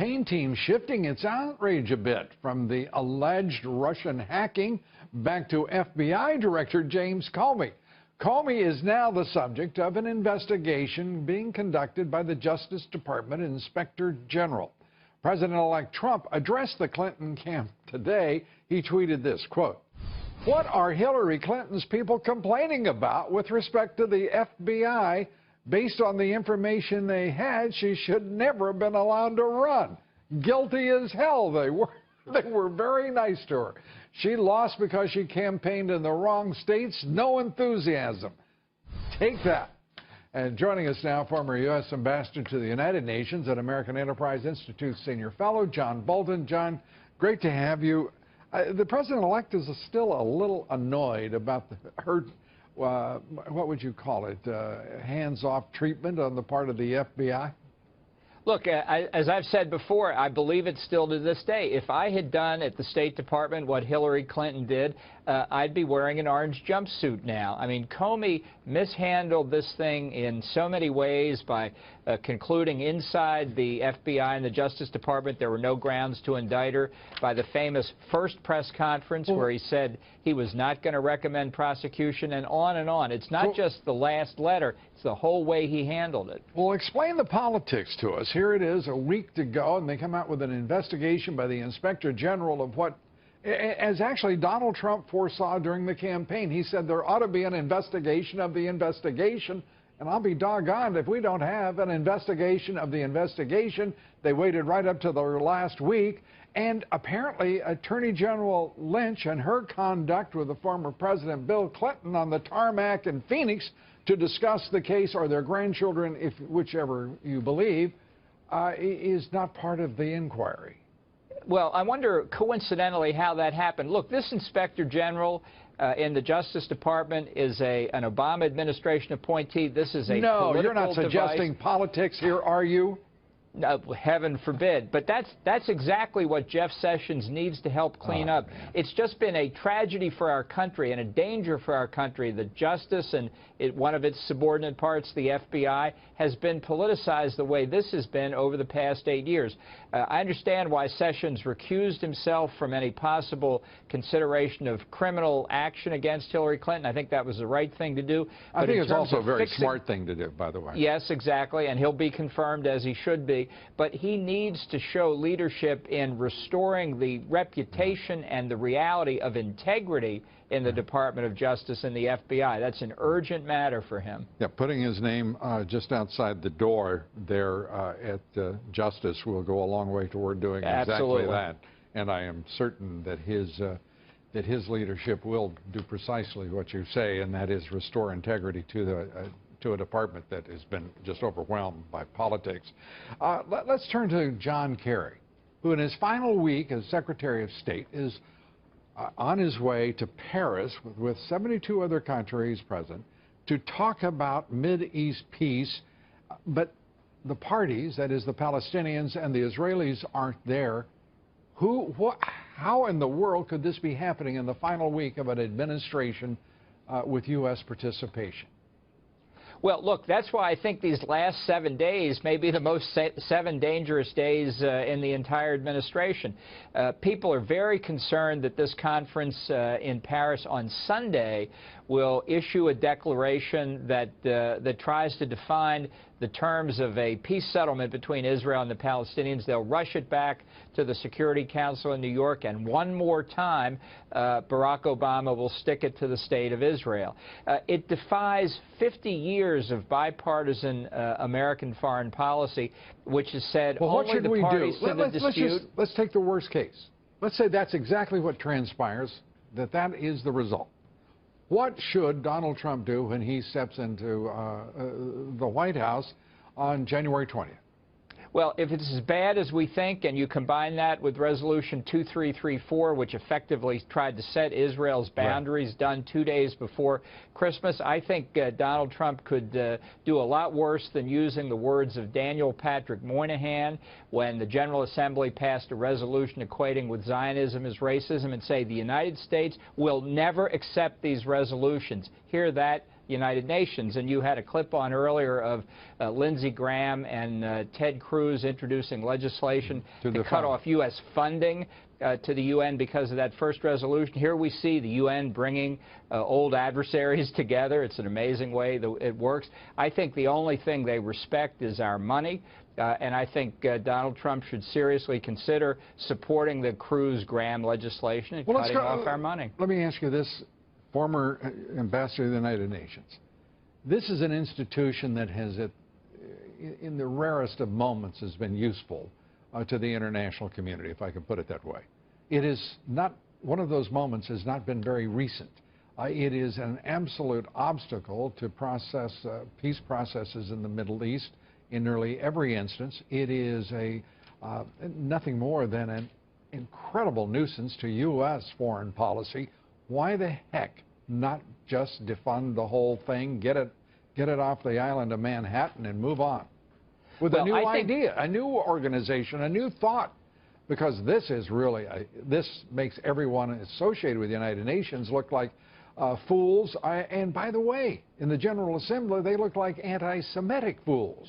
Campaign team shifting its outrage a bit from the alleged Russian hacking back to FBI Director James Comey. Comey is now the subject of an investigation being conducted by the Justice Department Inspector General. President-elect Trump addressed the Clinton camp today. He tweeted this, quote, "What are Hillary Clinton's people complaining about with respect to the FBI? Based on the information they had, she should never have been allowed to run. Guilty as hell they were. They were very nice to her. She lost because she campaigned in the wrong states. No enthusiasm." Take that. And joining us now, former U.S. Ambassador to the United Nations and American Enterprise Institute Senior Fellow, John Bolton. John, great to have you. The President-elect is still a little annoyed about her, what would you call it, hands-off treatment on the part of the FBI? Look, as I've said before, I believe it still to this day. If I had done at the State Department what Hillary Clinton did, I'd be wearing an orange jumpsuit now. I mean, Comey mishandled this thing in so many ways by concluding inside the FBI and the Justice Department there were no grounds to indict her, by the famous first press conference where he said he was not going to recommend prosecution, and on and on. It's not just the last letter, it's the whole way he handled it. Well, explain the politics to us. Here it is, a week to go, and they come out with an investigation by the Inspector General of what, as actually Donald Trump foresaw during the campaign. He said there ought to be an investigation of the investigation, and I'll be doggone if we don't have an investigation of the investigation. They waited right up to the last week, and apparently Attorney General Lynch and her conduct with the former President Bill Clinton on the tarmac in Phoenix to discuss the case, or their grandchildren, if whichever you believe, is not part of the inquiry. Well, I wonder, coincidentally, how that happened. Look, this Inspector General in the Justice Department is an Obama administration appointee. This is a No, political you're not suggesting device. Politics here, are you? No, heaven forbid. But that's exactly what Jeff Sessions needs to help clean up. Man. It's just been a tragedy for our country and a danger for our country. The justice and one of its subordinate parts, the FBI, has been politicized the way this has been over the past 8 years. I understand why Sessions recused himself from any possible consideration of criminal action against Hillary Clinton. I think that was the right thing to do. I think it's also a very smart thing to do, by the way. Yes, exactly, and he'll be confirmed as he should be. But he needs to show leadership in restoring the reputation and the reality of integrity in the Department of Justice and the FBI. That's an urgent matter for him. Yeah, putting his name just outside the door there at Justice will go a long way toward doing exactly that. And I am certain that his leadership will do precisely what you say, and that is restore integrity to a department that has been just overwhelmed by politics. Let's turn to John Kerry, who in his final week as Secretary of State is on his way to Paris with 72 other countries present to talk about Mideast peace, but the parties, that is the Palestinians and the Israelis, aren't there. How in the world could this be happening in the final week of an administration with U.S. participation? Well, look, that's why I think these last 7 days may be the most 7 dangerous days in the entire administration. People are very concerned that this conference in Paris on Sunday will issue a declaration that tries to define the terms of a peace settlement between Israel and the Palestinians. They'll rush it back to the Security Council in New York, and one more time, Barack Obama will stick it to the state of Israel. It defies 50 years of bipartisan American foreign policy, which has said only the parties to the dispute. Let's take the worst case. Let's say that's exactly what transpires, that is the result. What should Donald Trump do when he steps into the White House on January 20th? Well, if it's as bad as we think, and you combine that with Resolution 2334, which effectively tried to set Israel's boundaries, done 2 days before Christmas, I think Donald Trump could do a lot worse than using the words of Daniel Patrick Moynihan when the General Assembly passed a resolution equating with Zionism as racism, and say the United States will never accept these resolutions. Hear that? United Nations. And you had a clip on earlier of Lindsey Graham and Ted Cruz introducing legislation to cut off U.S. funding to the UN because of that first resolution. Here we see the UN bringing old adversaries together. It's an amazing way that it works. I think the only thing they respect is our money, and I think Donald Trump should seriously consider supporting the Cruz-Graham legislation and cutting off our money. Let me ask you this, former ambassador to the United Nations. This is an institution that has, in the rarest of moments, has been useful to the international community, if I can put it that way. It is not, one of those moments has not been very recent. It is an absolute obstacle to peace processes in the Middle East in nearly every instance. It is nothing more than an incredible nuisance to U.S. foreign policy. Why the heck not just defund the whole thing, get it off the island of Manhattan and move on? With a new idea, a new organization, a new thought, because this is really, this makes everyone associated with the United Nations look like fools. And by the way, in the General Assembly, they look like anti-Semitic fools.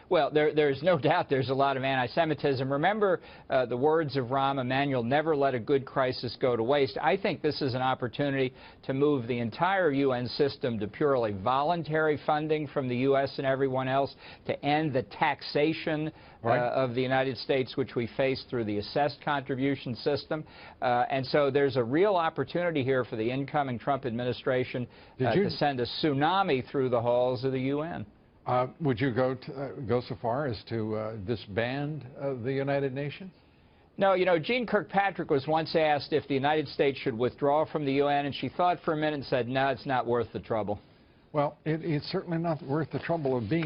Well, there's no doubt there's a lot of anti-Semitism. Remember the words of Rahm Emanuel, never let a good crisis go to waste. I think this is an opportunity to move the entire UN system to purely voluntary funding from the U.S. and everyone else, to end the taxation of the United States, which we face through the assessed contribution system. And so there's a real opportunity here for the incoming Trump administration to send a tsunami through the halls of the UN. Would you go so far as to disband the United Nations? No, you know, Jeane Kirkpatrick was once asked if the United States should withdraw from the UN, and she thought for a minute and said, no, it's not worth the trouble. Well, it's certainly not worth the trouble of being